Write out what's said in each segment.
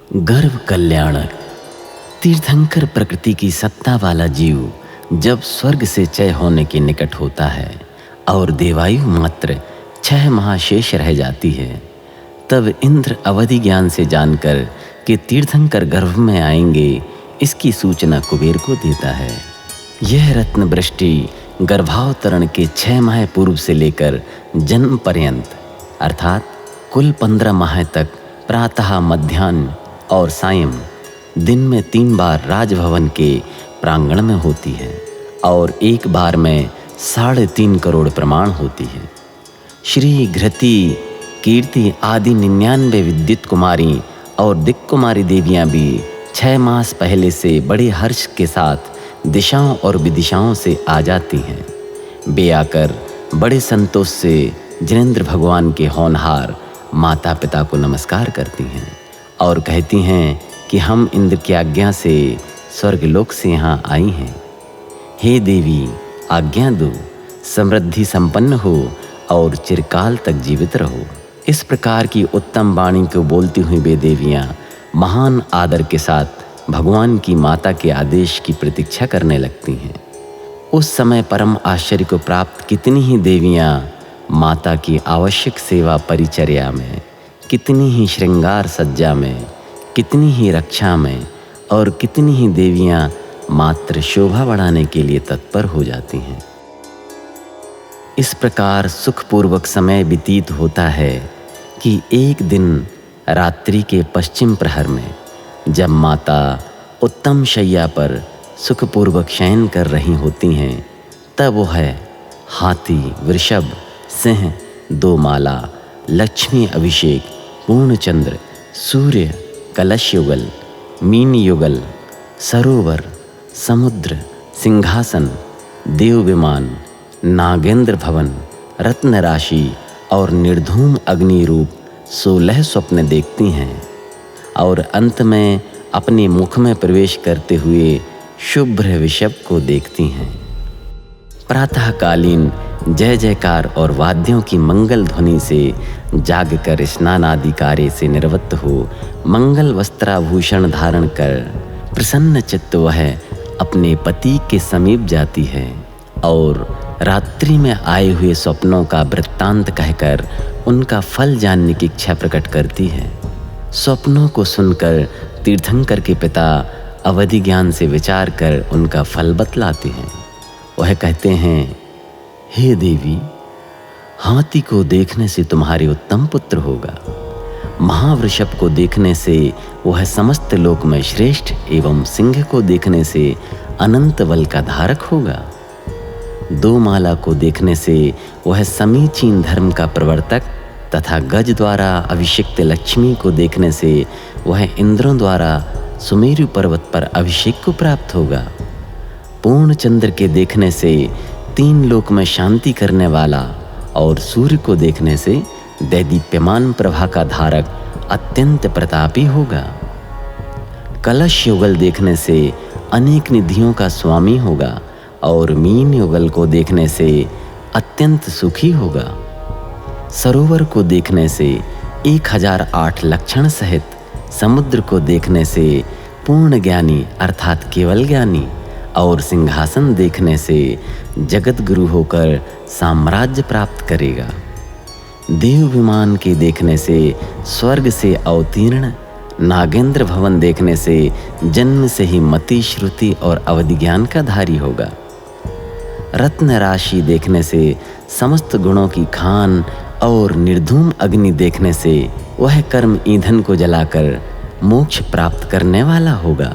गर्भ कल्याणक। तीर्थंकर प्रकृति की सत्ता वाला जीव जब स्वर्ग से चय होने के निकट होता है और देवायु मात्र 6 माह शेष रह जाती है, तब इंद्र अवधि ज्ञान से जानकर कि तीर्थंकर गर्भ में आएंगे, इसकी सूचना कुबेर को देता है। यह रत्न वृष्टि गर्भावतरण के 6 माह पूर्व से लेकर जन्म पर्यंत अर्थात कुल 15 माह तक प्रातः, मध्याह्न और सायं दिन में 3 बार राजभवन के प्रांगण में होती है और एक बार में 3.5 करोड़ प्रमाण होती है। श्री घृति, कीर्ति आदि 99 विद्युत कुमारी और दिक् कुमारी देवियाँ भी 6 मास पहले से बड़े हर्ष के साथ दिशाओं और विदिशाओं से आ जाती हैं। वे आकर बड़े संतोष से जिनेंद्र भगवान के होनहार माता पिता को नमस्कार करती हैं और कहती हैं कि हम इंद्र की आज्ञा से स्वर्गलोक से यहाँ आई हैं। हे देवी, आज्ञा दो, समृद्धि संपन्न हो और चिरकाल तक जीवित रहो। इस प्रकार की उत्तम वाणी को बोलती हुई वे देवियाँ महान आदर के साथ भगवान की माता के आदेश की प्रतीक्षा करने लगती हैं। उस समय परम आश्चर्य को प्राप्त कितनी ही देवियाँ माता की आवश्यक सेवा परिचर्या में, कितनी ही श्रृंगार सज्जा में, कितनी ही रक्षा में और कितनी ही देवियाँ मात्र शोभा बढ़ाने के लिए तत्पर हो जाती हैं। इस प्रकार सुखपूर्वक समय व्यतीत होता है कि एक दिन रात्रि के पश्चिम प्रहर में जब माता उत्तम शैया पर सुखपूर्वक शयन कर रही होती हैं, तब वह हाथी, वृषभ, सिंह, 2 माला, लक्ष्मी अभिषेक, पूर्णचंद्र, सूर्य, कलश युगल, मीन युगल, सरोवर, समुद्र, सिंहासन, देव विमान, नागेंद्र भवन, रत्न राशि और निर्धूम अग्नि रूप 16 स्वप्न देखती हैं और अंत में अपने मुख में प्रवेश करते हुए शुभ्र वृषभ को देखती हैं। प्रातःकालीन जय जयकार और वाद्यों की मंगल ध्वनि से जागकर स्नान आदि कार्य से निवृत्त हो मंगल वस्त्राभूषण धारण कर प्रसन्न चित्त वह अपने पति के समीप जाती है और रात्रि में आए हुए स्वप्नों का वृत्तांत कहकर उनका फल जानने की इच्छा प्रकट करती है। स्वप्नों को सुनकर तीर्थंकर के पिता अवधि ज्ञान से विचार कर उनका फल बतलाते हैं। वह कहते हैं, हे देवी, हाथी को देखने से तुम्हारे उत्तम पुत्र होगा, महावृषभ को देखने से वह समस्त लोक में श्रेष्ठ एवं सिंह को देखने से अनंत बल का धारक होगा, 2 माला को देखने से वह समीचीन धर्म का प्रवर्तक तथा गज द्वारा अभिषिक्त लक्ष्मी को देखने से वह इंद्रों द्वारा सुमेरु पर्वत पर अभिषेक को प्राप्त होगा, पूर्ण चंद्र के देखने से 3 लोक में शांति करने वाला और सूर्य को देखने से दैदीप्यमान प्रभा का धारक अत्यंत प्रतापी होगा, कलश युगल देखने से अनेक निधियों का स्वामी होगा और मीन युगल को देखने से अत्यंत सुखी होगा, सरोवर को देखने से 1008 लक्षण सहित, समुद्र को देखने से पूर्ण ज्ञानी अर्थात केवल ज्ञानी और सिंहासन देखने से जगत गुरु होकर साम्राज्य प्राप्त करेगा, देव विमान के देखने से स्वर्ग से अवतीर्ण, नागेंद्र भवन देखने से जन्म से ही मति, श्रुति और अवधि ज्ञान का धारी होगा, रत्न राशि देखने से समस्त गुणों की खान और निर्धूम अग्नि देखने से वह कर्म ईंधन को जलाकर मोक्ष प्राप्त करने वाला होगा।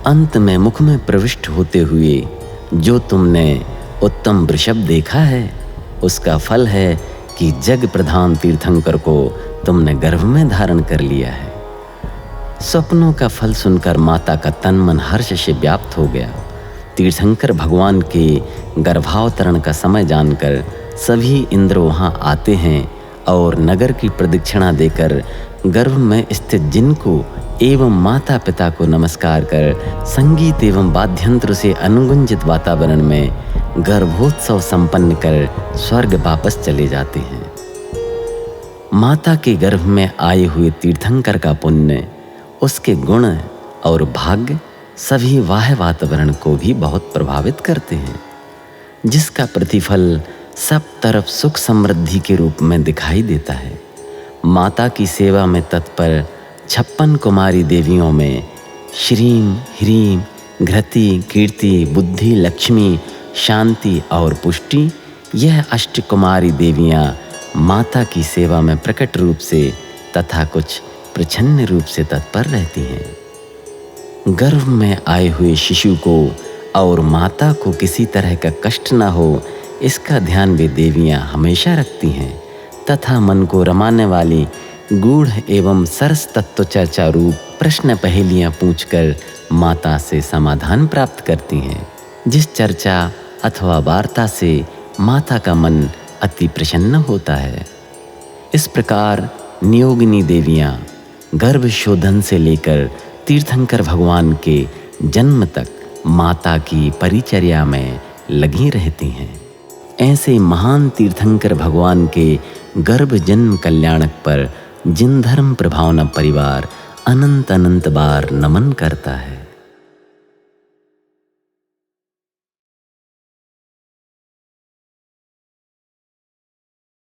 अंत में मुख में प्रविष्ट होते हुए जो तुमने उत्तम वृषभ देखा है, उसका फल है कि जग प्रधान तीर्थंकर को तुमने गर्भ में धारण कर लिया है। स्वप्नों का फल सुनकर माता का तन मन हर्ष से व्याप्त हो गया। तीर्थंकर भगवान के गर्भावतरण का समय जानकर सभी इंद्र वहाँ आते हैं और नगर की प्रदक्षिणा देकर गर्भ में स्थित जिनको एवं माता पिता को नमस्कार कर संगीत एवं वाद्यंत्र से अनुगुंजित वातावरण में गर्भोत्सव संपन्न कर स्वर्ग वापस चले जाते हैं। माता के गर्भ में आए हुए तीर्थंकर का पुण्य उसके गुण और भाग्य सभी बाह्य वातावरण को भी बहुत प्रभावित करते हैं, जिसका प्रतिफल सब तरफ सुख समृद्धि के रूप में दिखाई देता है। माता की सेवा में तत्पर 56 कुमारी देवियों में श्रीम, ह्रीम, घृति, कीर्ति, बुद्धि, लक्ष्मी, शांति और पुष्टि, यह अष्टकुमारी देवियाँ माता की सेवा में प्रकट रूप से तथा कुछ प्रच्छन्न रूप से तत्पर रहती हैं। गर्भ में आए हुए शिशु को और माता को किसी तरह का कष्ट न हो, इसका ध्यान वे देवियाँ हमेशा रखती हैं तथा मन को रमाने वाली गूढ़ एवं सरस तत्व चर्चा रूप प्रश्न पहेलियाँ पूछकर माता से समाधान प्राप्त करती हैं, जिस चर्चा अथवा वार्ता से माता का मन अति प्रसन्न होता है। इस प्रकार नियोगिनी देवियाँ गर्भ शोधन से लेकर तीर्थंकर भगवान के जन्म तक माता की परिचर्या में लगी रहती हैं। ऐसे महान तीर्थंकर भगवान के गर्भ जन्म कल्याणक पर जिन धर्म प्रभावना परिवार अनंत अनंत बार नमन करता है।